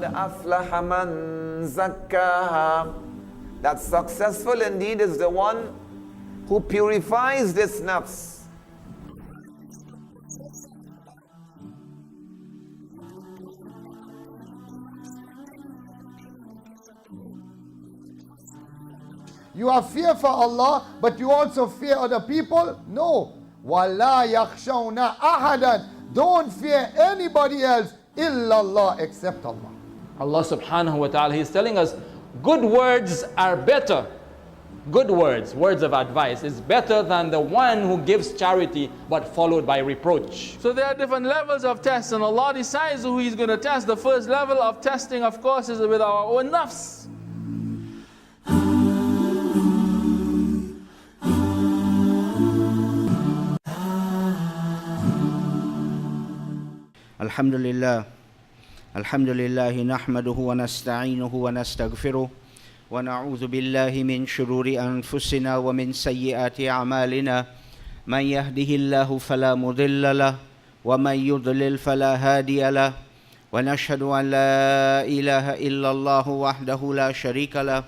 قَدْ أَفْلَحَ مَنْ زَكَّاهَا. That successful indeed is the one who purifies this nafs. You have fear for Allah, but you also fear other people? No. وَلَا يَخْشَوْنَ أَحَدًا. Don't fear anybody else illallah, except Allah. Allah subhanahu wa ta'ala, He's telling us good words are better. Good words, words of advice, is better than the one who gives charity but followed by reproach. So there are different levels of tests, and Allah decides who He's going to test. The first level of testing, of course, is with our own nafs. Alhamdulillah nahmaduhu wa nasta'inuhu wa nastaghfiruh wa na'udhu billahi min shururi anfusina wa min sayyiati a'malina man yahdihillahu fala mudilla lah wa man yudlil fala hadiya lah wa nashhadu an la ilaha illallah wahdahu la sharika lah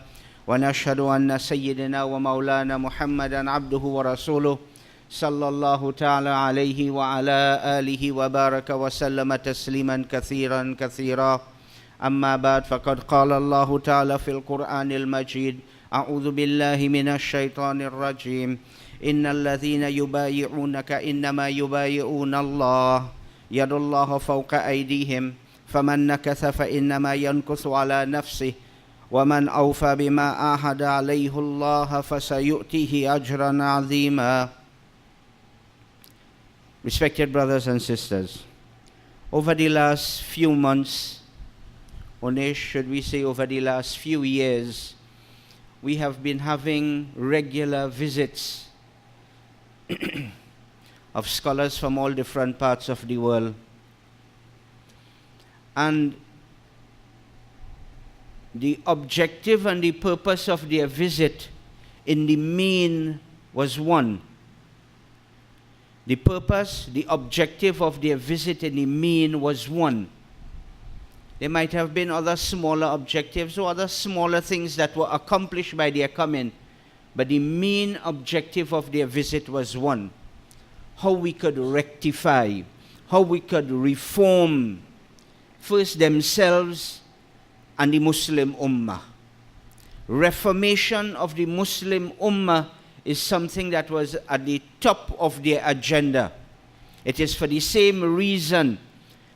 wa nashhadu anna sayyidina wa maulana Muhammadan abduhu wa rasuluh sallallahu ta'ala alayhi wa ala alihi wa baraka wa sallama tasliman kathiran kathira. Amma ba'd, faqad qala Allah ta'ala fil Qur'anil Majid, a'udhu billahi minash shaitanir rajim, innal ladhina yubayi'unaka innama yubayi'una Allah yadullaha fawqa aydihim faman nakatha fa innama yankuthu ala nafsihi wa man awfa bima ahada alayhi Allah fasayu'tihi ajran 'azima. Respected brothers and sisters, over the last few months, or should we say over the last few years, we have been having regular visits of scholars from all different parts of the world. And the objective and the purpose of their visit in the main was one. The purpose, the objective of their visit in the main was one. There might have been other smaller objectives or other smaller things that were accomplished by their coming, but the main objective of their visit was one: how we could rectify, how we could reform first themselves and the Muslim Ummah. Reformation of the Muslim Ummah is something that was at the top of their agenda. It is for the same reason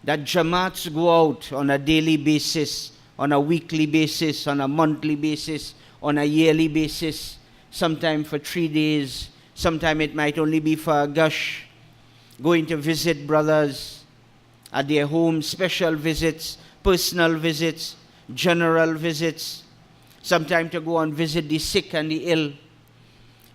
that Jamaats go out on a daily basis, on a weekly basis, on a monthly basis, on a yearly basis, sometime for 3 days, sometime it might only be for a gush, going to visit brothers at their home, special visits, personal visits, general visits, sometime to go and visit the sick and the ill.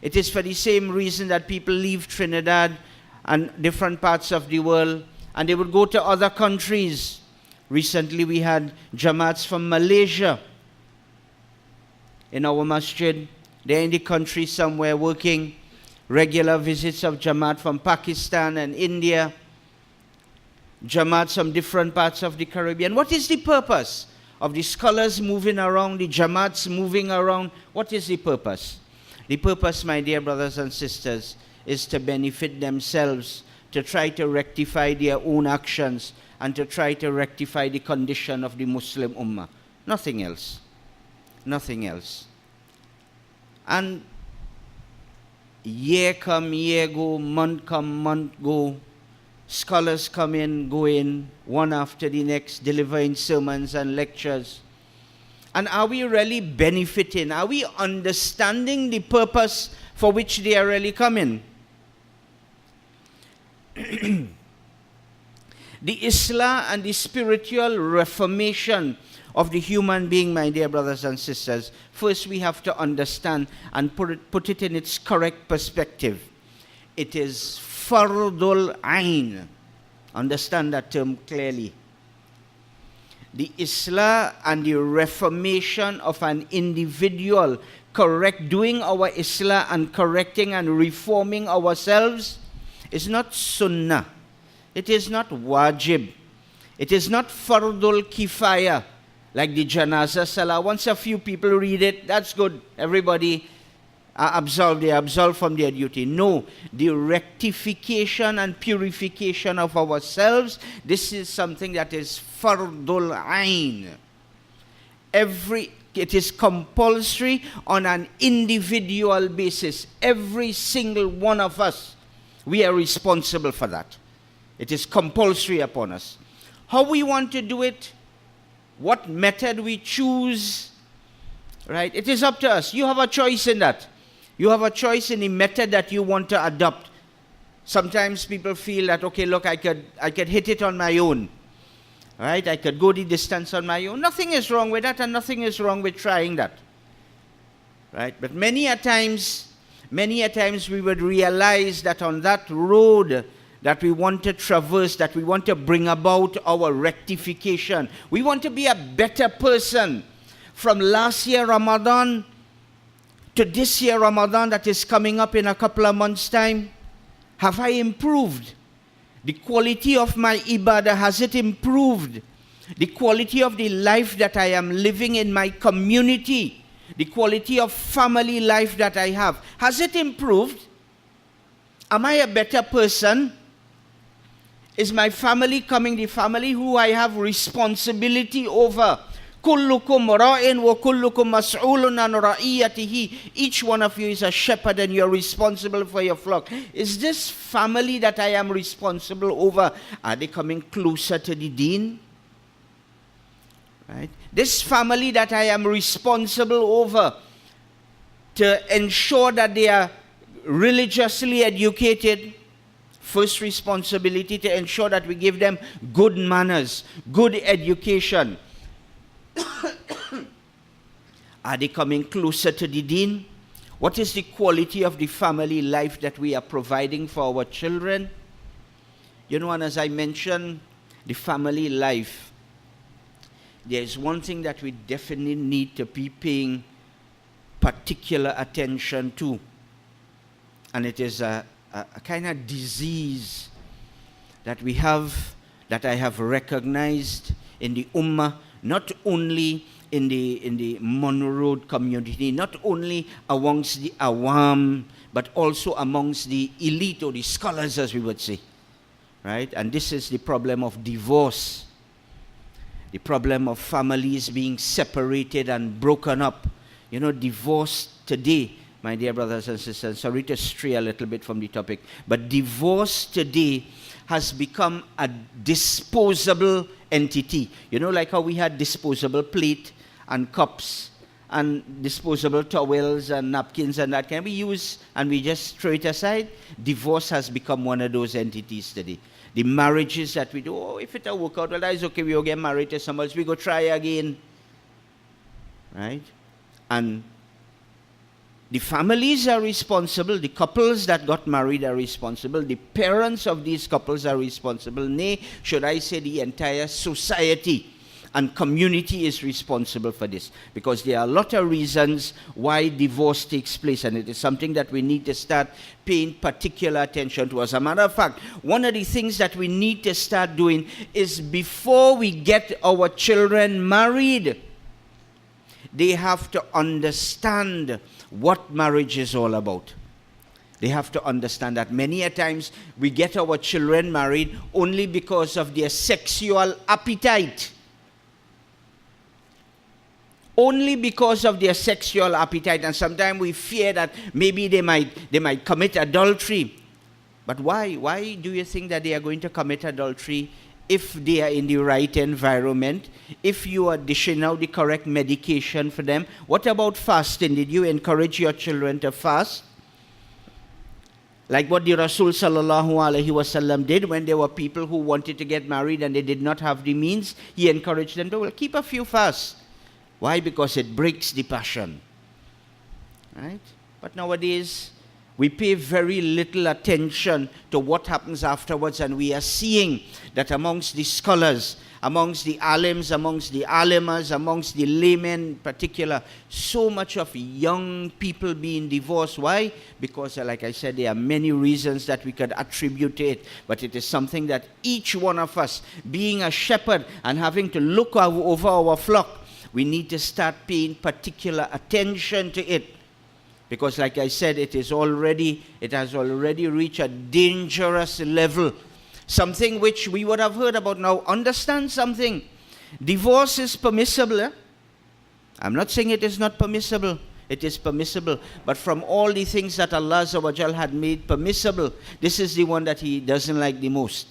It is for the same reason that people leave Trinidad and different parts of the world and they would go to other countries. Recently we had Jamaats from Malaysia in our masjid. They're in the country somewhere working. Regular visits of Jamaat from Pakistan and India. Jamaats from different parts of the Caribbean. What is the purpose of the scholars moving around, the Jamaats moving around? What is the purpose? The purpose, my dear brothers and sisters, is to benefit themselves, to try to rectify their own actions, and to try to rectify the condition of the Muslim Ummah. Nothing else. Nothing else. And year come, year go, month come, month go. Scholars come in, go in, one after the next, delivering sermons and lectures. And are we really benefiting? Are we understanding the purpose for which they are really coming? The Islah and the spiritual reformation of the human being, my dear brothers and sisters, first we have to understand and put it in its correct perspective. It is fardul ain. Understand that term clearly. The Islah and the reformation of an individual, doing our Islah and correcting and reforming ourselves is not sunnah. It is not wajib. It is not fardul kifaya. Like the Janazah Salah, once a few people read it, that's good. Everybody are absolved, they are absolved from their duty. No, the rectification and purification of ourselves, this is something that is fardul ain. It is compulsory on an individual basis. Every single one of us, we are responsible for that. It is compulsory upon us. How we want to do it, what method we choose, right? It is up to us. You have a choice in that. You have a choice in the method that you want to adopt. Sometimes people feel that, okay, look, I could hit it on my own. Right? I could go the distance on my own. Nothing is wrong with that, and nothing is wrong with trying that. Right? But many a times we would realize that on that road that we want to traverse, that we want to bring about our rectification, we want to be a better person. From last year Ramadan to this year Ramadan that is coming up in a couple of months' time, have I improved? The quality of my ibadah, has it improved? The quality of the life that I am living in my community, the quality of family life that I have, has it improved? Am I a better person? Is my family coming, the family who I have responsibility over? Kullukum ra'in wa kullukum mas'ulun an ra'iyatihi. Each one of you is a shepherd and you're responsible for your flock. Is this family that I am responsible over, are they coming closer to the deen? Right? This family that I am responsible over, to ensure that they are religiously educated, first responsibility to ensure that we give them good manners, good education. Are they coming closer to the deen? What is the quality of the family life that we are providing for our children? You know, and as I mentioned, the family life, there is one thing that we definitely need to be paying particular attention to. And it is a kind of disease that we have, that I have recognized in the Ummah, not only in the Munroe community, not only amongst the awam, but also amongst the elite or the scholars, as we would say. Right? And this is the problem of divorce, the problem of families being separated and broken up. You know, divorce today, my dear brothers and sisters, sorry to stray a little bit from the topic, but divorce today has become a disposable entity. You know, like how we had disposable plate and cups and disposable towels and napkins and that kind. We use and we just throw it aside. Divorce has become one of those entities today. The marriages that we do, oh, if it will work out, well, that is okay, we will get married to someone else, we go try again. Right? And the families are responsible, the couples that got married are responsible, the parents of these couples are responsible, nay, should I say the entire society and community is responsible for this, because there are a lot of reasons why divorce takes place, and it is something that we need to start paying particular attention to. As a matter of fact, one of the things that we need to start doing is, before we get our children married, they have to understand what marriage is all about. They have to understand that many a times we get our children married only because of their sexual appetite. Only because of their sexual appetite, and sometimes we fear that maybe they might commit adultery. But why? Why do you think that they are going to commit adultery if they are in the right environment? If you are dishing out the correct medication for them? What about fasting? Did you encourage your children to fast? Like what the Rasul sallallahu alaihi wasallam did when there were people who wanted to get married and they did not have the means. He encouraged them to, well, keep a few fasts. Why? Because it breaks the passion. Right? But nowadays, we pay very little attention to what happens afterwards, and we are seeing that amongst the scholars, amongst the alims, amongst the alimas, amongst the laymen in particular, so much of young people being divorced. Why? Because, like I said, there are many reasons that we could attribute to it, but it is something that each one of us, being a shepherd and having to look over our flock, we need to start paying particular attention to it. Because like I said, it has already reached a dangerous level. Something which we would have heard about. Now, understand something. Divorce is permissible. Eh? I'm not saying it is not permissible. It is permissible. But from all the things that Allah Azza wa Jal had made permissible, this is the one that He doesn't like the most.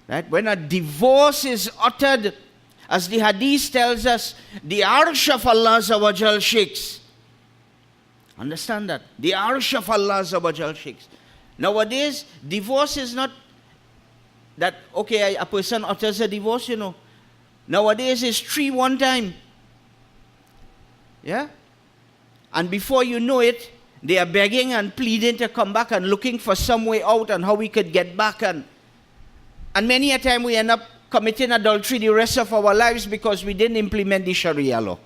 Right? When a divorce is uttered, as the hadith tells us, the arsh of Allah Azza wa Jal shakes. Understand that? The arsh of Allah Azza wa Jal shakes. Nowadays, divorce is not that, okay, a person utters a divorce, you know. Nowadays, it's 3 one time. Yeah? And before you know it, they are begging and pleading to come back and looking for some way out and how we could get back. And many a time we end up committing adultery the rest of our lives because we didn't implement the Sharia law.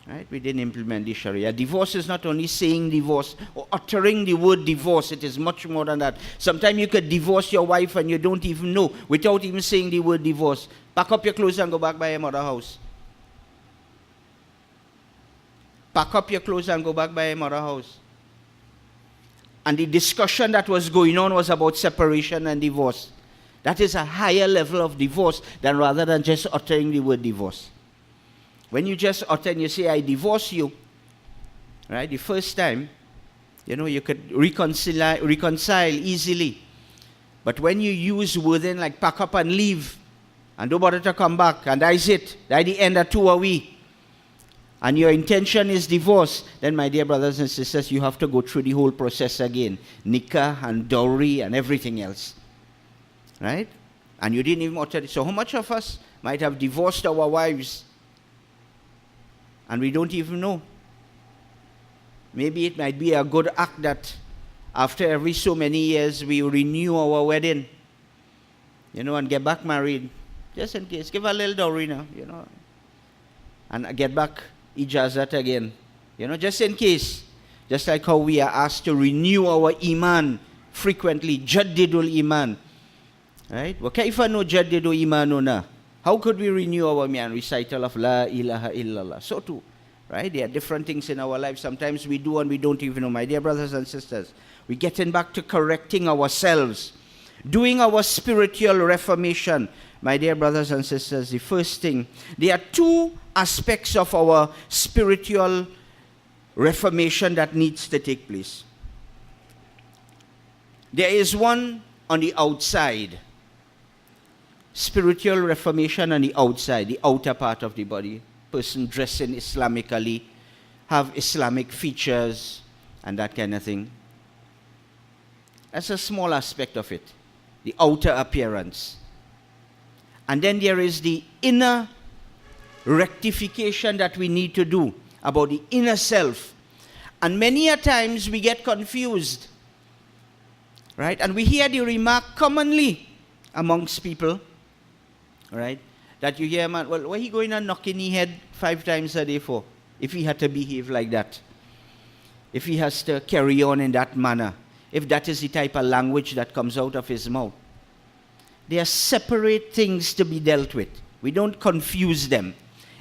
Right? We didn't implement the Sharia. Divorce is not only saying divorce or uttering the word divorce. It is much more than that. Sometimes you could divorce your wife and you don't even know without even saying the word divorce. Pack up your clothes and go back by your mother's house. Pack up your clothes and go back by your mother's house. And the discussion that was going on was about separation and divorce. That is a higher level of divorce than rather than just uttering the word divorce. When you just utter and you say, I divorce you, right, the first time, you know, you could reconcile easily. But when you use wording like pack up and leave, and don't bother to come back, and that's it, that's the end of 2 weeks, and your intention is divorce, then my dear brothers and sisters, you have to go through the whole process again. Nikah and dowry and everything else. Right? And you didn't even utter it. So how much of us might have divorced our wives and we don't even know? Maybe it might be a good act that after every so many years we renew our wedding, you know, and get back married. Just in case. Give a little dowry now, you know. And get back ijazat again. You know, just in case. Just like how we are asked to renew our iman frequently. Jaddidul iman. Right? وَكَيْفَ نُجَدِّدُ إِيمَانُنَا? How could we renew our iman? Recital of La ilaha illallah. So too. Right? There are different things in our life. Sometimes we do and we don't even know. My dear brothers and sisters, we're getting back to correcting ourselves. Doing our spiritual reformation. My dear brothers and sisters, the first thing, there are 2 aspects of our spiritual reformation that needs to take place. There is one on the outside. Spiritual reformation on the outside, the outer part of the body. Person dressing Islamically, have Islamic features, and that kind of thing. That's a small aspect of it, the outer appearance. And then there is the inner rectification that we need to do about the inner self. And many a times we get confused, right? And we hear the remark commonly amongst people, right? That you hear, man, well, why he going and knocking his head 5 times a day for? If he had to behave like that. If he has to carry on in that manner. If that is the type of language that comes out of his mouth. They are separate things to be dealt with. We don't confuse them.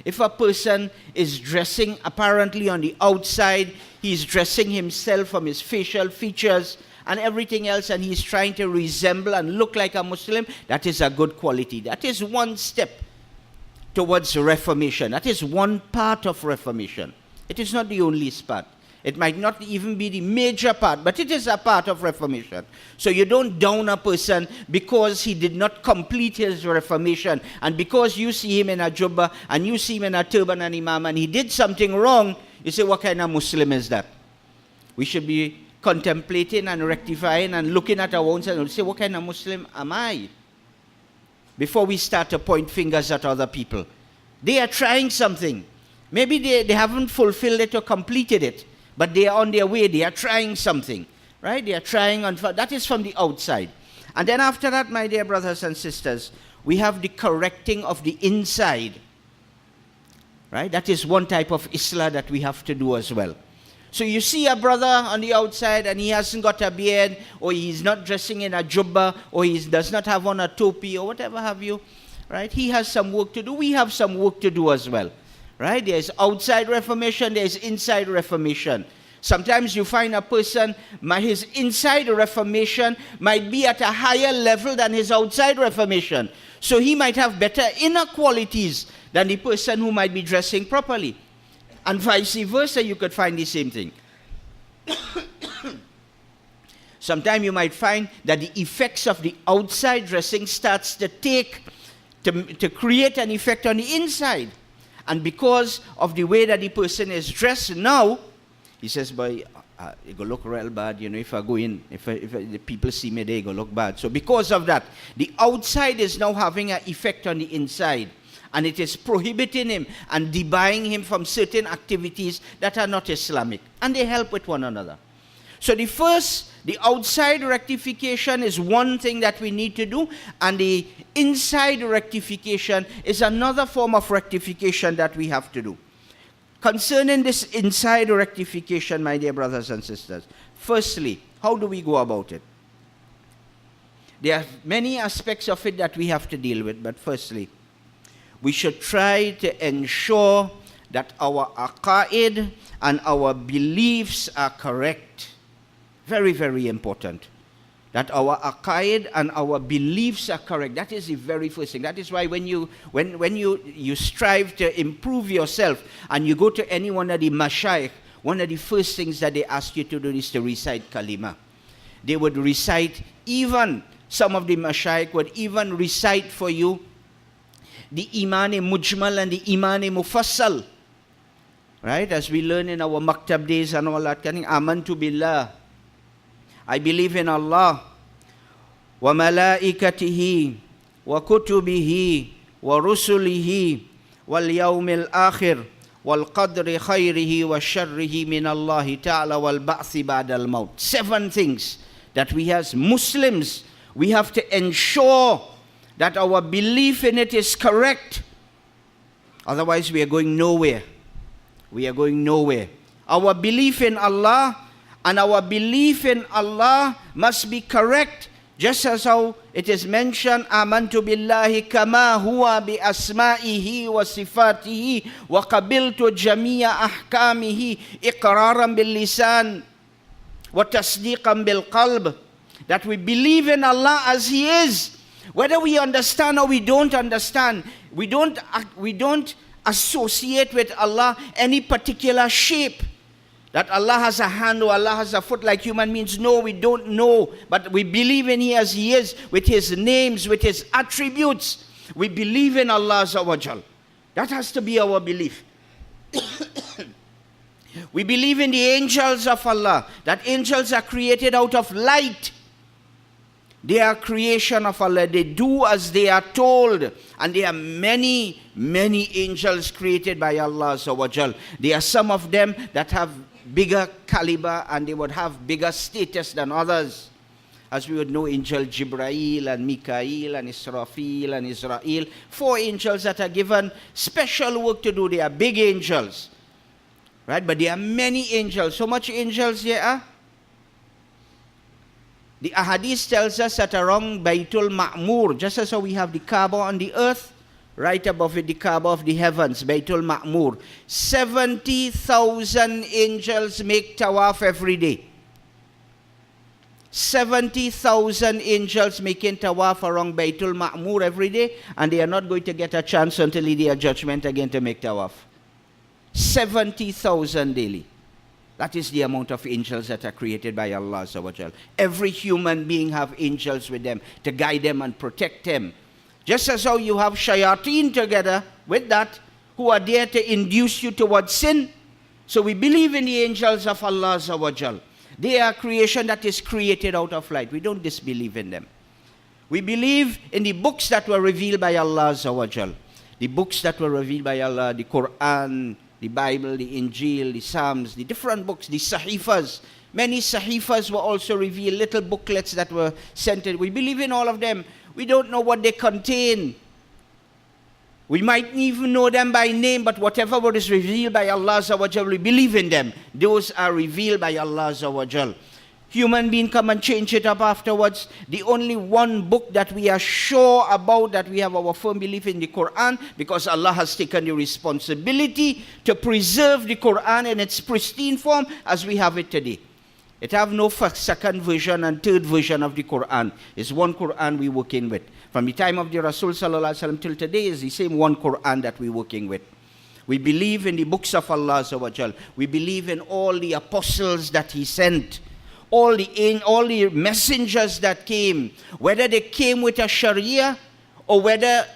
If a person is dressing apparently on the outside, he's dressing himself from his facial features and everything else, and he's trying to resemble and look like a Muslim, that is a good quality. That is one step towards reformation. That is one part of reformation. It is not the only part. It might not even be the major part, but it is a part of reformation. So you don't down a person because he did not complete his reformation, and because you see him in a jubba, and you see him in a turban and imam, and he did something wrong, you say, what kind of Muslim is that? We should be contemplating and rectifying and looking at our own self and say, what kind of Muslim am I? Before we start to point fingers at other people. They are trying something. Maybe they haven't fulfilled it or completed it, but they are on their way. They are trying something, right? They are trying. That is from the outside. And then after that, my dear brothers and sisters, we have the correcting of the inside, right? That is one type of Islah that we have to do as well. So you see a brother on the outside and he hasn't got a beard, or he's not dressing in a jubba, or he does not have on a topi or whatever have you, Right? He has some work to do. We have some work to do as well. Right? There's outside reformation, there's inside reformation. Sometimes you find a person, his inside reformation might be at a higher level than his outside reformation. So he might have better inner qualities than the person who might be dressing properly. And vice versa, you could find the same thing. Sometimes you might find that the effects of the outside dressing starts to create an effect on the inside. And because of the way that the person is dressed now, he says, boy, it will look real bad, you know, if I go in, if the people see me there, it will look bad. So because of that, the outside is now having an effect on the inside. And it is prohibiting him and debarring him from certain activities that are not Islamic. And they help with one another. So the outside rectification is one thing that we need to do, and the inside rectification is another form of rectification that we have to do. Concerning this inside rectification, my dear brothers and sisters, firstly, how do we go about it? There are many aspects of it that we have to deal with, but firstly, we should try to ensure that our aqaid and our beliefs are correct. Very, very important. That our aqaid and our beliefs are correct. That is the very first thing. That is why when you strive to improve yourself and you go to any one of the mashayikh, one of the first things that they ask you to do is to recite kalima. They would recite, even some of the mashayikh would even recite for you the Iman-e Mujmal and the Iman-e Mufassal. Right? As we learn in our maktab days and all that, Amantu Billah. I believe in Allah, wa malaikatihi, wa kutubihi, wa rusulihi, wal yawmil akhir, wal qadri khayrihi wa sharrihi min Allahi ta'ala wal ba'thi ba'dal maut. 7 things that we as Muslims, we have to ensure that our belief in it is correct. Otherwise we are going nowhere. We are going nowhere. Our belief in Allah and our belief in Allah must be correct, just as how it is mentioned, Amantu billahi kama huwa bi asma'ihi wa sifatihi wa qabiltu jami'a ahkamihi iqraran bil lisan wa tasdiqan bil qalb. That we believe in Allah as He is. Whether we understand or we don't understand, we don't associate with Allah any particular shape. That Allah has a hand or Allah has a foot like human beings. No, we don't know. But we believe in He as He is, with His names, with His attributes. We believe in Allah Azza wa Jal. That has to be our belief. We believe in the angels of Allah. That angels are created out of light. They are creation of Allah. They do as they are told. And there are many, many angels created by Allah Azza wa Jal. There are some of them that have bigger caliber and they would have bigger status than others. As we would know, Angel Jibrail and Mikael and Israfil and Israel. 4 angels that are given special work to do. They are big angels. Right? But there are many angels. So much angels there are. The Ahadith tells us that around Baytul Ma'mur, just as how we have the Kaaba on the earth, right above it, the Kaaba of the heavens, Baytul Ma'mur, 70,000 angels make tawaf every day. 70,000 angels making tawaf around Baytul Ma'mur every day, and they are not going to get a chance until the day of judgment again to make tawaf. 70,000 daily. That is the amount of angels that are created by Allah Azza wa Jal. Every human being have angels with them to guide them and protect them. Just as how you have shayateen together with that, who are there to induce you towards sin. So we believe in the angels of Allah Azza wa Jal. They are creation that is created out of light. We don't disbelieve in them. We believe in the books that were revealed by Allah Azza wa Jal. The books that were revealed by Allah, the Quran, the Bible, the Injil, the Psalms, the different books, the Sahifas. Many Sahifas were also revealed, little booklets that were sent in. We believe in all of them. We don't know what they contain. We might even know them by name, but whatever what is revealed by Allah Azza wa Jal, we believe in them. Those are revealed by Allah Azza wa Jal. Human being come and change it up afterwards. The only one book that we are sure about, that we have our firm belief in, the Quran, because Allah has taken the responsibility to preserve the Quran in its pristine form as we have it today. It have no first, second version and third version of the Quran. It's one Quran we're working with. From the time of the Rasul Sallallahu Alaihi Wasallam till today is the same one Quran that we're working with. We believe in the books of Allah Azza wa Jal. We believe in all the apostles that He sent. All the messengers that came, whether they came with a Sharia or whether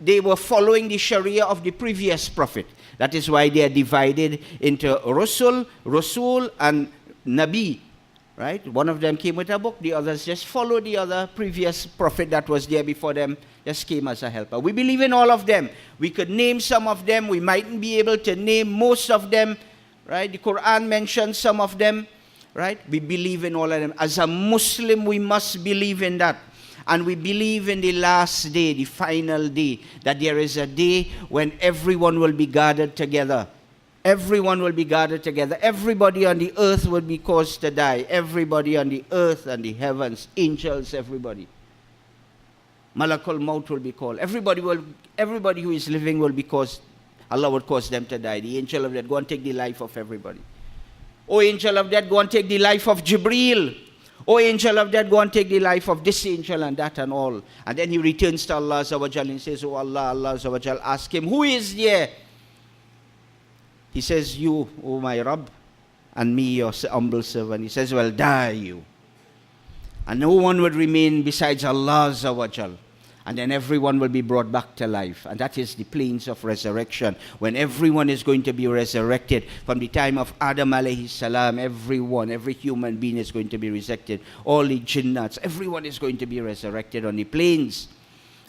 they were following the Sharia of the previous prophet. That is why they are divided into Rasul, and Nabi. Right? One of them came with a book, the others just followed the other previous prophet that was there before them, just came as a helper. We believe in all of them. We could name some of them, we mightn't be able to name most of them. Right? The Quran mentions some of them. Right? We believe in all of them. As a Muslim, we must believe in that. And we believe in the last day, the final day, that there is a day when everyone will be gathered together. Everyone will be gathered together. Everybody on the earth will be caused to die. Everybody on the earth and the heavens, angels, everybody. Malakul Maut will be called. Everybody who is living will be caused, Allah will cause them to die. The angel of death, go and take the life of everybody. Oh, angel of death, go and take the life of Jibreel. Oh, angel of death, go and take the life of this angel and that and all. And then he returns to Allah Azza wa Jal and says, oh Allah, Allah Azza wa Jal, ask him, who is there? He says, you, oh my Rabb, and me, your humble servant. He says, well, die you. And no one would remain besides Allah Azza wa Jal. And then everyone will be brought back to life. And that is the plains of resurrection. When everyone is going to be resurrected. From the time of Adam alayhi salam, everyone, every human being is going to be resurrected. All the jinnats, everyone is going to be resurrected on the plains.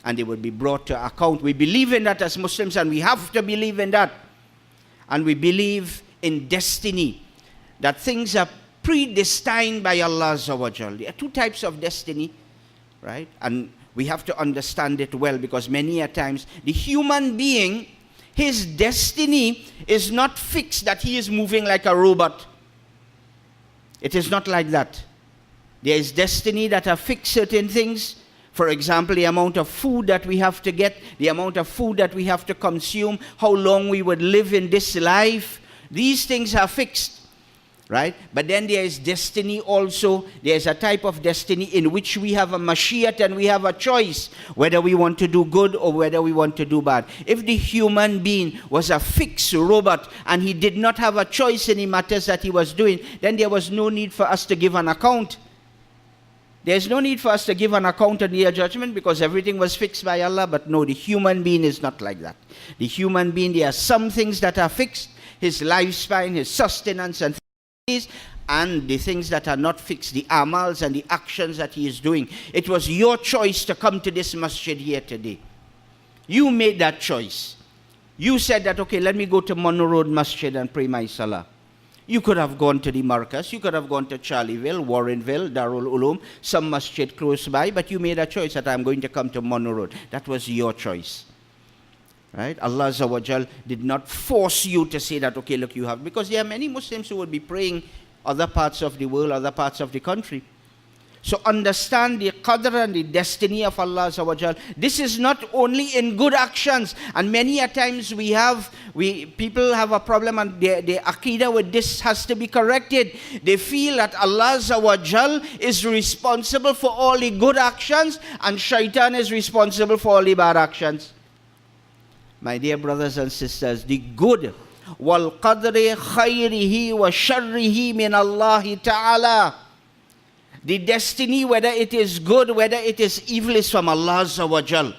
And they will be brought to account. We believe in that as Muslims, and we have to believe in that. And we believe in destiny. That things are predestined by Allah Azza wa Jal. There are two types of destiny. Right? And we have to understand it well, because many a times the human being, his destiny is not fixed that he is moving like a robot. It is not like that. There is destiny that are fixed certain things. For example, the amount of food that we have to get, the amount of food that we have to consume, how long we would live in this life. These things are fixed. Right? But then there is destiny also. There is a type of destiny in which we have a mashiat and we have a choice whether we want to do good or whether we want to do bad. If the human being was a fixed robot and he did not have a choice in the matters that he was doing, then there was no need for us to give an account. There is no need for us to give an account on the judgment, because everything was fixed by Allah. But no, the human being is not like that. The human being, there are some things that are fixed. His lifespan, his sustenance and the things that are not fixed, the amals and the actions that he is doing. It was your choice to come to this masjid here today. You made that choice. You said that, okay, let me go to Munroe Masjid and pray my salah. You could have gone to the Marcus, you could have gone to Charlieville, Warrenville, Darul, Uloom, some masjid close by, but you made a choice that I'm going to come to Munroe. That was your choice. Right? Allah Azza wa Jal did not force you to say that, okay, look, you have. Because there are many Muslims who will be praying other parts of the world, other parts of the country. So understand the qadr and the destiny of Allah Azza wa Jal. This is not only in good actions. And many a times people have a problem, and their aqidah with this has to be corrected. They feel that Allah Azza wa Jal is responsible for all the good actions and shaitan is responsible for all the bad actions. My dear brothers and sisters, the good wal qadri khayrihi wa sharrihi min Allah ta'ala. The destiny, whether it is good, whether it is evil, is from Allah Azza wa Jal.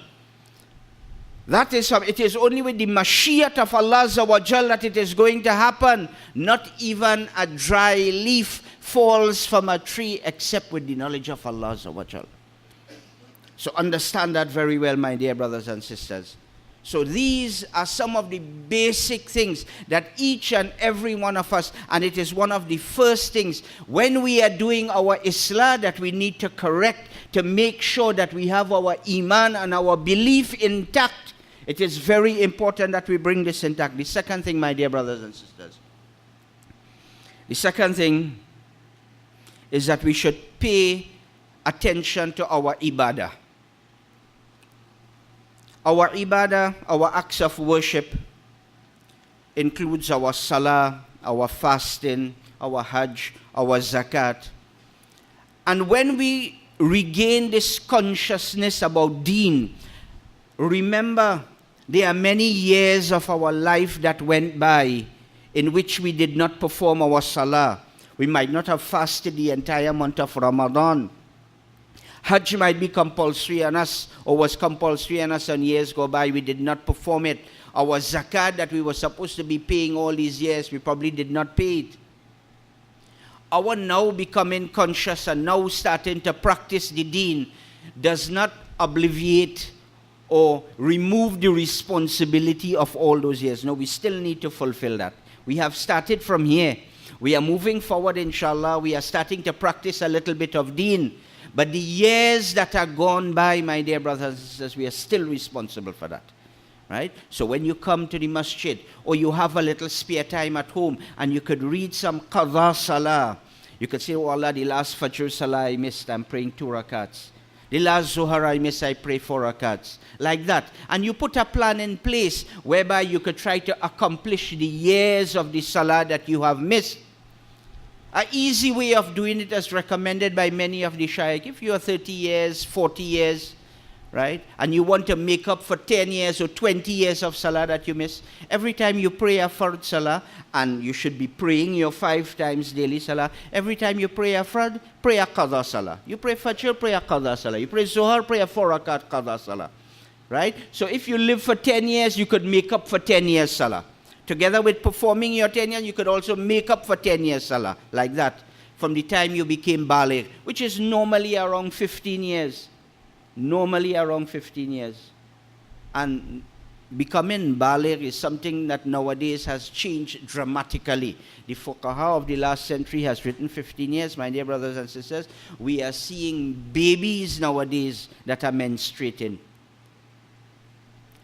That is from, it is only with the mashiat of Allah Azza wa Jal that it is going to happen. Not even a dry leaf falls from a tree except with the knowledge of Allah Azza wa Jal. So understand that very well, my dear brothers and sisters. So these are some of the basic things that each and every one of us, and it is one of the first things when we are doing our Islah that we need to correct, to make sure that we have our Iman and our belief intact. It is very important that we bring this intact. The second thing, my dear brothers and sisters, the second thing is that we should pay attention to our ibadah. Our ibadah, our acts of worship, includes our salah, our fasting, our hajj, our zakat. And when we regain this consciousness about deen, remember there are many years of our life that went by in which we did not perform our salah. We might not have fasted the entire month of Ramadan. Hajj might be compulsory on us, or was compulsory on us, and years go by, we did not perform it. Our zakat that we were supposed to be paying all these years, we probably did not pay it. Our now becoming conscious and now starting to practice the deen does not obviate or remove the responsibility of all those years. No, we still need to fulfill that. We have started from here. We are moving forward, inshallah. We are starting to practice a little bit of deen. But the years that are gone by, my dear brothers and sisters, we are still responsible for that. Right? So when you come to the masjid, or you have a little spare time at home, and you could read some qadha salah, you could say, oh Allah, the last Fajr salah I missed, I'm praying 2 rakats. The last Zuhar I missed, I pray 4 rakats. Like that. And you put a plan in place whereby you could try to accomplish the years of the salah that you have missed. An easy way of doing it, as recommended by many of the shaykh, if you are 30 years, 40 years, right, and you want to make up for 10 years or 20 years of salah that you miss, every time you pray a fard salah, and you should be praying your 5 times daily salah, every time you pray a fard, pray a qadha salah. You pray fajr, pray a qadha salah. You pray zuhar, pray a 4 rakat qadha salah. Right? So if you live for 10 years, you could make up for 10 years salah. Together with performing your 10 years, you could also make up for 10 years salah, like that, from the time you became baligh, which is normally around 15 years. Normally around 15 years. And becoming baligh is something that nowadays has changed dramatically. The fuqaha of the last century has written 15 years, my dear brothers and sisters. We are seeing babies nowadays that are menstruating.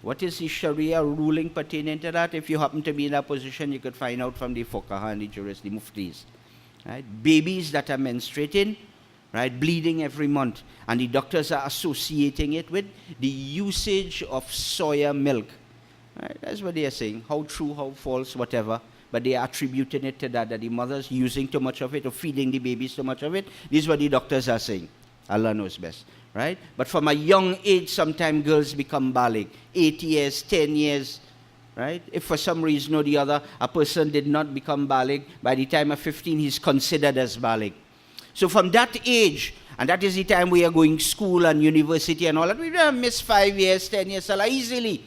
What is the Sharia ruling pertaining to that? If you happen to be in that position, you could find out from the fuqaha and the jurists, the muftis. Right? Babies that are menstruating, right, bleeding every month. And the doctors are associating it with the usage of soya milk. Right? That's what they are saying. How true, how false, whatever. But they are attributing it to that the mother's using too much of it or feeding the babies too much of it. This is what the doctors are saying. Allah knows best. Right? But from a young age, sometimes girls become baligh. 8 years, 10 years. Right? If for some reason or the other, a person did not become baligh, by the time of 15, he's considered as baligh. So from that age, and that is the time we are going school and university and all that, we don't miss 5 years, 10 years salah easily.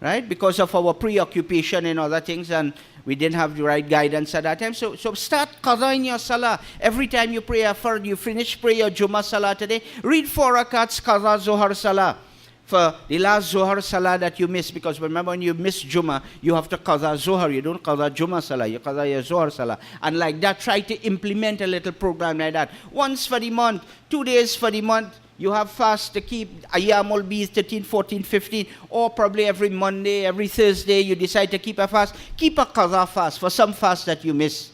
Right? Because of our preoccupation and other things, and we didn't have the right guidance at that time. So start qadha in your salah. Every time you pray a fard, you finish pray your Jummah salah today, read 4 rakats qadha Zuhar salah. For the last Zuhar salah that you miss, because remember when you miss Jummah, you have to qadha Zuhar. You don't qadha Jummah salah, you qadha your Zuhar salah. And like that, try to implement a little program like that. Once for the month, 2 days for the month, you have fast to keep Ayyamul Bid 13, 14, 15, or probably every Monday, every Thursday, you decide to keep a fast. Keep a qadha fast for some fast that you miss.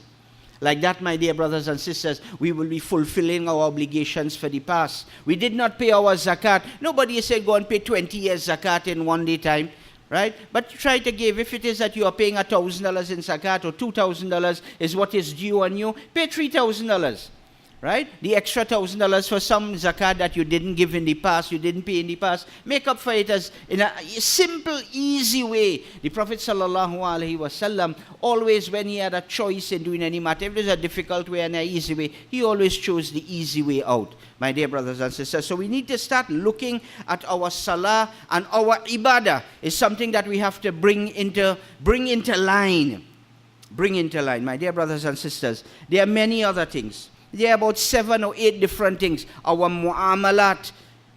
Like that, my dear brothers and sisters, we will be fulfilling our obligations for the past. We did not pay our zakat. Nobody said go and pay 20 years zakat in 1 day time. Right? But try to give, if it is that you are paying $1,000 in zakat or $2,000 is what is due on you, pay $3,000. Right? The extra $1,000 for some zakat that you didn't give in the past, you didn't pay in the past, make up for it as in a simple, easy way. The Prophet ﷺ, always when he had a choice in doing any matter, if there's a difficult way and an easy way, he always chose the easy way out, my dear brothers and sisters. So we need to start looking at our salah, and our ibadah is something that we have to bring into line. Bring into line, my dear brothers and sisters. There are many other things. There are about 7 or 8 different things. Our mu'amalat,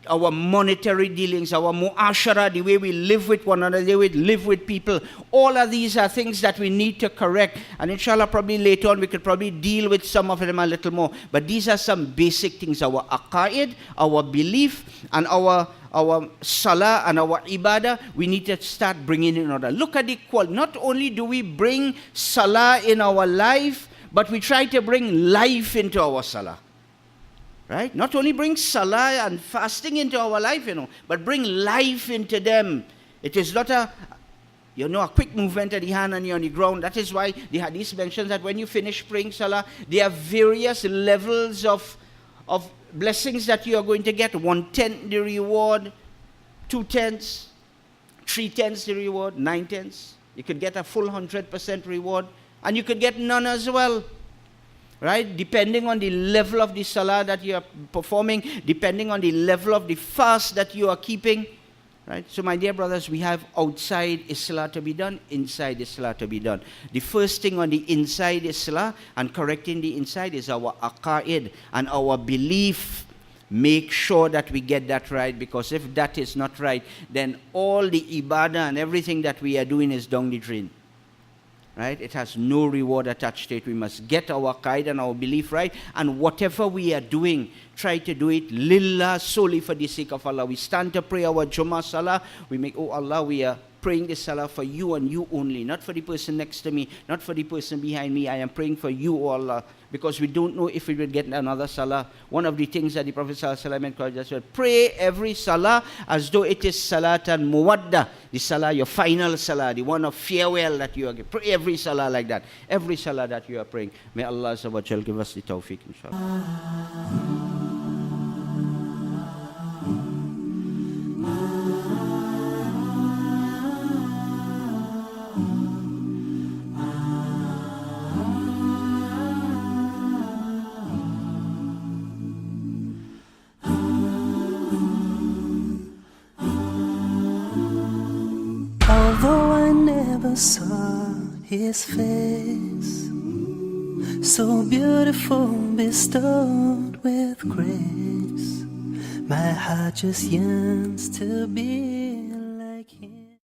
our monetary dealings, our mu'ashara, the way we live with one another, the way we live with people. All of these are things that we need to correct. And inshallah, probably later on, we could probably deal with some of them a little more. But these are some basic things. Our aqaid, our belief, and our salah and our ibadah, we need to start bringing in order. Look at the quality. Not only do we bring salah in our life, but we try to bring life into our salah. Right? Not only bring salah and fasting into our life, but bring life into them. It is not a quick movement of the hand and you're on the ground. That is why the hadith mentions that when you finish praying salah, there are various levels of blessings that you are going to get. 1/10 the reward, 2/10, 3/10 the reward, 9/10. You could get a full 100% reward, and you could get none as well. Right? Depending on the level of the salah that you are performing, depending on the level of the fast that you are keeping. Right? So my dear brothers, we have outside Islah to be done, inside Islah to be done. The first thing on the inside Islah and correcting the inside is our aqaid and our belief. Make sure that we get that right, because if that is not right, then all the ibadah and everything that we are doing is down the drain. Right? It has no reward attached to it. We must get our aqaid and our belief right, and whatever we are doing, try to do it lillah, solely for the sake of Allah. We stand to pray our Jummah Salah. We make, oh Allah, we are praying this Salah for you and you only, not for the person next to me, not for the person behind me. I am praying for you, oh Allah, because we don't know if we will get another Salah. One of the things that the Prophet ﷺ encouraged us to pray every Salah as though it is Salatan Muwadda, the Salah, your final Salah, the one of farewell that you are giving. Pray every Salah like that, every Salah that you are praying. May Allah Azza wa Jal give us the tawfiq, inshallah. Although I never saw his face, so beautiful, bestowed with grace, my heart just yearns to be